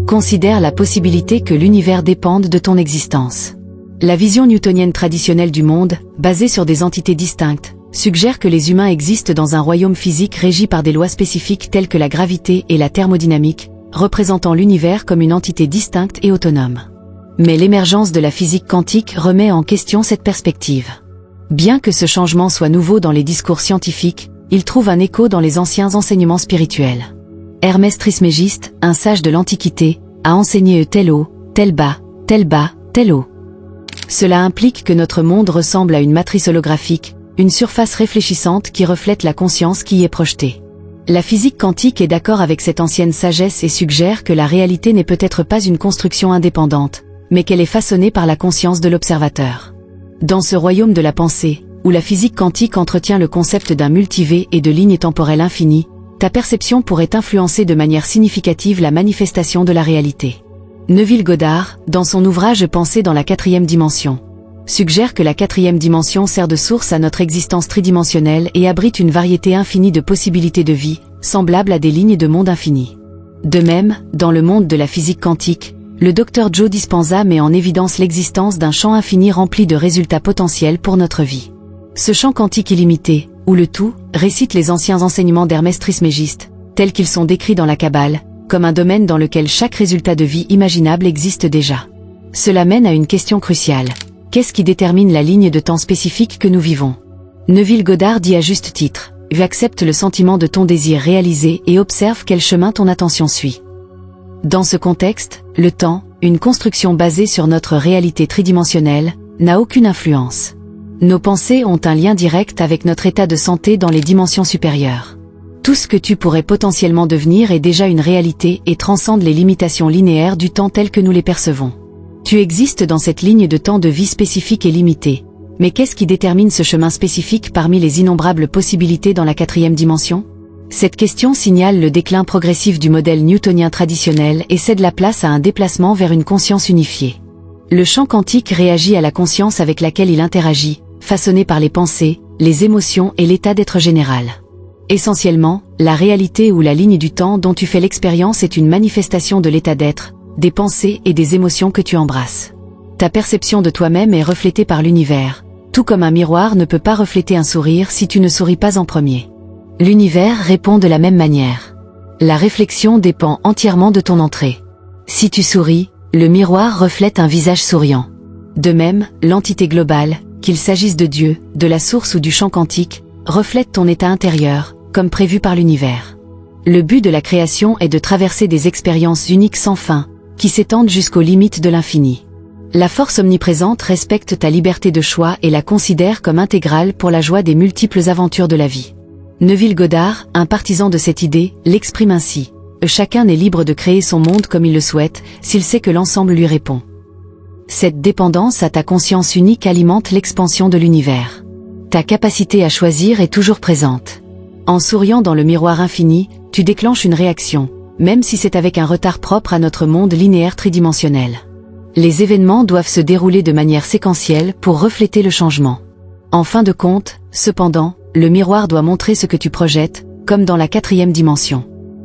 Considère la possibilité que l'univers dépende de ton existence. La vision newtonienne traditionnelle du monde, basée sur des entités distinctes, suggère que les humains existent dans un royaume physique régi par des lois spécifiques telles que la gravité et la thermodynamique, représentant l'univers comme une entité distincte et autonome. Mais l'émergence de la physique quantique remet en question cette perspective. Bien que ce changement soit nouveau dans les discours scientifiques, il trouve un écho dans les anciens enseignements spirituels. Hermès Trismégiste, un sage de l'Antiquité, a enseigné tel haut, tel bas, tel bas, tel haut. Cela implique que notre monde ressemble à une matrice holographique, une surface réfléchissante qui reflète la conscience qui y est projetée. La physique quantique est d'accord avec cette ancienne sagesse et suggère que la réalité n'est peut-être pas une construction indépendante, mais qu'elle est façonnée par la conscience de l'observateur. Dans ce royaume de la pensée, où la physique quantique entretient le concept d'un multivers et de lignes temporelles infinies, ta perception pourrait influencer de manière significative la manifestation de la réalité. Neville Goddard, dans son ouvrage Pensée dans la quatrième dimension, suggère que la quatrième dimension sert de source à notre existence tridimensionnelle et abrite une variété infinie de possibilités de vie, semblables à des lignes de monde infinies. De même, dans le monde de la physique quantique, le Dr Joe Dispenza met en évidence l'existence d'un champ infini rempli de résultats potentiels pour notre vie. Ce champ quantique illimité, où le tout, récite les anciens enseignements d'Hermès Trismégiste, tels qu'ils sont décrits dans la Kabbale, comme un domaine dans lequel chaque résultat de vie imaginable existe déjà. Cela mène à une question cruciale. Qu'est-ce qui détermine la ligne de temps spécifique que nous vivons? Neville Goddard dit à juste titre, « Accepte le sentiment de ton désir réalisé et observe quel chemin ton attention suit. » Dans ce contexte, le temps, une construction basée sur notre réalité tridimensionnelle, n'a aucune influence. Nos pensées ont un lien direct avec notre état de santé dans les dimensions supérieures. Tout ce que tu pourrais potentiellement devenir est déjà une réalité et transcende les limitations linéaires du temps telles que nous les percevons. Tu existes dans cette ligne de temps de vie spécifique et limitée. Mais qu'est-ce qui détermine ce chemin spécifique parmi les innombrables possibilités dans la quatrième dimension? Cette question signale le déclin progressif du modèle newtonien traditionnel et cède la place à un déplacement vers une conscience unifiée. Le champ quantique réagit à la conscience avec laquelle il interagit, façonné par les pensées, les émotions et l'état d'être général. Essentiellement, la réalité ou la ligne du temps dont tu fais l'expérience est une manifestation de l'état d'être, des pensées et des émotions que tu embrasses. Ta perception de toi-même est reflétée par l'univers, tout comme un miroir ne peut pas refléter un sourire si tu ne souris pas en premier. L'univers répond de la même manière. La réflexion dépend entièrement de ton entrée. Si tu souris, le miroir reflète un visage souriant. De même, l'entité globale, qu'il s'agisse de Dieu, de la source ou du champ quantique, reflète ton état intérieur, comme prévu par l'univers. Le but de la création est de traverser des expériences uniques sans fin, qui s'étendent jusqu'aux limites de l'infini. La force omniprésente respecte ta liberté de choix et la considère comme intégrale pour la joie des multiples aventures de la vie. Neville Goddard, un partisan de cette idée, l'exprime ainsi. Chacun est libre de créer son monde comme il le souhaite, s'il sait que l'ensemble lui répond. Cette dépendance à ta conscience unique alimente l'expansion de l'univers. Ta capacité à choisir est toujours présente. En souriant dans le miroir infini, tu déclenches une réaction, même si c'est avec un retard propre à notre monde linéaire tridimensionnel. Les événements doivent se dérouler de manière séquentielle pour refléter le changement. En fin de compte, cependant, le miroir doit montrer ce que tu projettes, comme dans la quatrième dimension.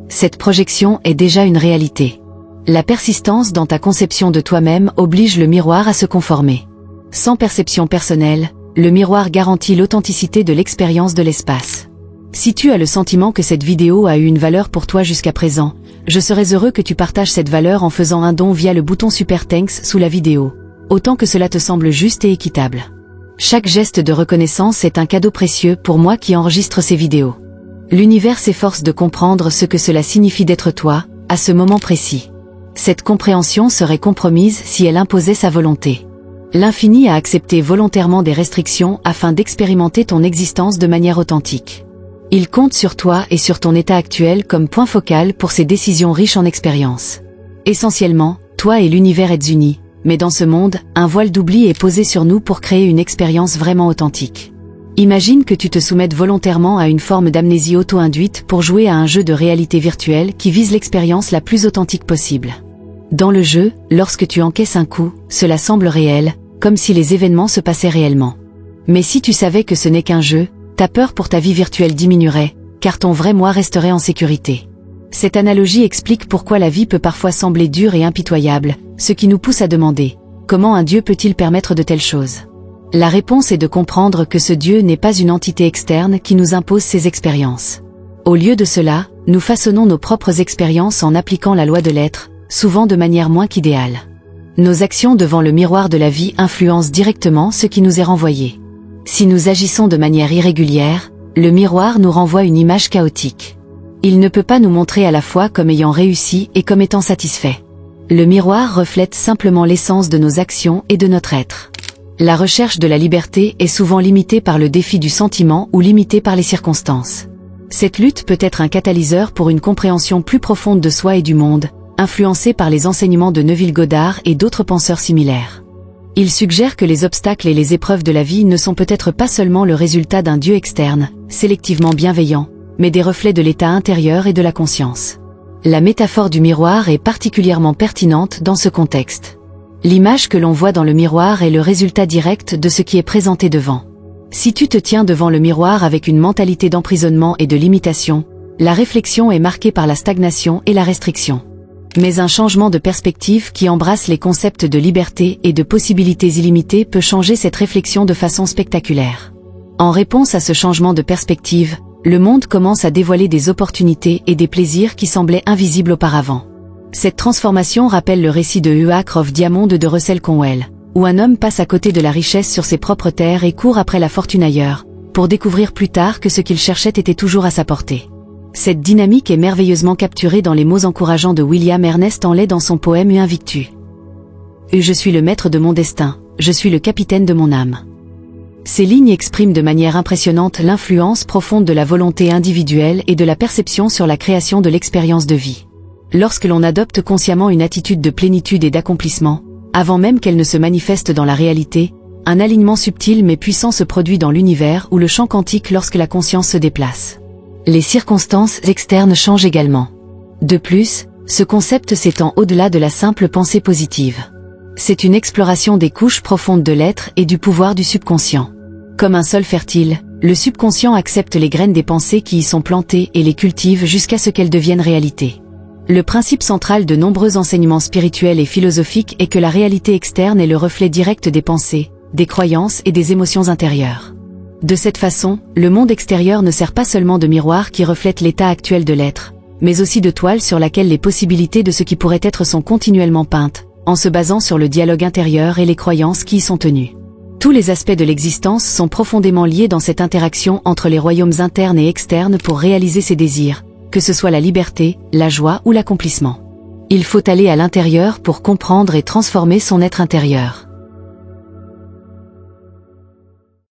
Cette projection est déjà une réalité. La persistance dans ta conception de toi-même oblige le miroir à se conformer. Sans perception personnelle, le miroir garantit l'authenticité de l'expérience de l'espace. Si tu as le sentiment que cette vidéo a eu une valeur pour toi jusqu'à présent, je serais heureux que tu partages cette valeur en faisant un don via le bouton Super Thanks sous la vidéo, autant que cela te semble juste et équitable. Chaque geste de reconnaissance est un cadeau précieux pour moi qui enregistre ces vidéos. L'univers s'efforce de comprendre ce que cela signifie d'être toi, à ce moment précis. Cette compréhension serait compromise si elle imposait sa volonté. L'infini a accepté volontairement des restrictions afin d'expérimenter ton existence de manière authentique. Il compte sur toi et sur ton état actuel comme point focal pour ses décisions riches en expériences. Essentiellement, toi et l'univers êtes unis, mais dans ce monde, un voile d'oubli est posé sur nous pour créer une expérience vraiment authentique. Imagine que tu te soumettes volontairement à une forme d'amnésie auto-induite pour jouer à un jeu de réalité virtuelle qui vise l'expérience la plus authentique possible. Dans le jeu, lorsque tu encaisses un coup, cela semble réel, comme si les événements se passaient réellement. Mais si tu savais que ce n'est qu'un jeu, ta peur pour ta vie virtuelle diminuerait, car ton vrai moi resterait en sécurité. Cette analogie explique pourquoi la vie peut parfois sembler dure et impitoyable, ce qui nous pousse à demander « Comment un Dieu peut-il permettre de telles choses ?» La réponse est de comprendre que ce Dieu n'est pas une entité externe qui nous impose ses expériences. Au lieu de cela, nous façonnons nos propres expériences en appliquant la loi de l'être, souvent de manière moins qu'idéale. Nos actions devant le miroir de la vie influencent directement ce qui nous est renvoyé. Si nous agissons de manière irrégulière, le miroir nous renvoie une image chaotique. Il ne peut pas nous montrer à la fois comme ayant réussi et comme étant satisfait. Le miroir reflète simplement l'essence de nos actions et de notre être. La recherche de la liberté est souvent limitée par le défi du sentiment ou limitée par les circonstances. Cette lutte peut être un catalyseur pour une compréhension plus profonde de soi et du monde, influencée par les enseignements de Neville Goddard et d'autres penseurs similaires. Il suggère que les obstacles et les épreuves de la vie ne sont peut-être pas seulement le résultat d'un Dieu externe, sélectivement bienveillant, mais des reflets de l'état intérieur et de la conscience. La métaphore du miroir est particulièrement pertinente dans ce contexte. L'image que l'on voit dans le miroir est le résultat direct de ce qui est présenté devant. Si tu te tiens devant le miroir avec une mentalité d'emprisonnement et de limitation, la réflexion est marquée par la stagnation et la restriction. Mais un changement de perspective qui embrasse les concepts de liberté et de possibilités illimitées peut changer cette réflexion de façon spectaculaire. En réponse à ce changement de perspective, le monde commence à dévoiler des opportunités et des plaisirs qui semblaient invisibles auparavant. Cette transformation rappelle le récit de Huac of Diamond de Russell Conwell, où un homme passe à côté de la richesse sur ses propres terres et court après la fortune ailleurs, pour découvrir plus tard que ce qu'il cherchait était toujours à sa portée. Cette dynamique est merveilleusement capturée dans les mots encourageants de William Ernest Henley dans son poème Invictus. Je suis le maître de mon destin, je suis le capitaine de mon âme. Ces lignes expriment de manière impressionnante l'influence profonde de la volonté individuelle et de la perception sur la création de l'expérience de vie. Lorsque l'on adopte consciemment une attitude de plénitude et d'accomplissement, avant même qu'elle ne se manifeste dans la réalité, un alignement subtil mais puissant se produit dans l'univers ou le champ quantique lorsque la conscience se déplace. Les circonstances externes changent également. De plus, ce concept s'étend au-delà de la simple pensée positive. C'est une exploration des couches profondes de l'être et du pouvoir du subconscient. Comme un sol fertile, le subconscient accepte les graines des pensées qui y sont plantées et les cultive jusqu'à ce qu'elles deviennent réalité. Le principe central de nombreux enseignements spirituels et philosophiques est que la réalité externe est le reflet direct des pensées, des croyances et des émotions intérieures. De cette façon, le monde extérieur ne sert pas seulement de miroir qui reflète l'état actuel de l'être, mais aussi de toile sur laquelle les possibilités de ce qui pourrait être sont continuellement peintes, en se basant sur le dialogue intérieur et les croyances qui y sont tenues. Tous les aspects de l'existence sont profondément liés dans cette interaction entre les royaumes internes et externes pour réaliser ses désirs, que ce soit la liberté, la joie ou l'accomplissement. Il faut aller à l'intérieur pour comprendre et transformer son être intérieur.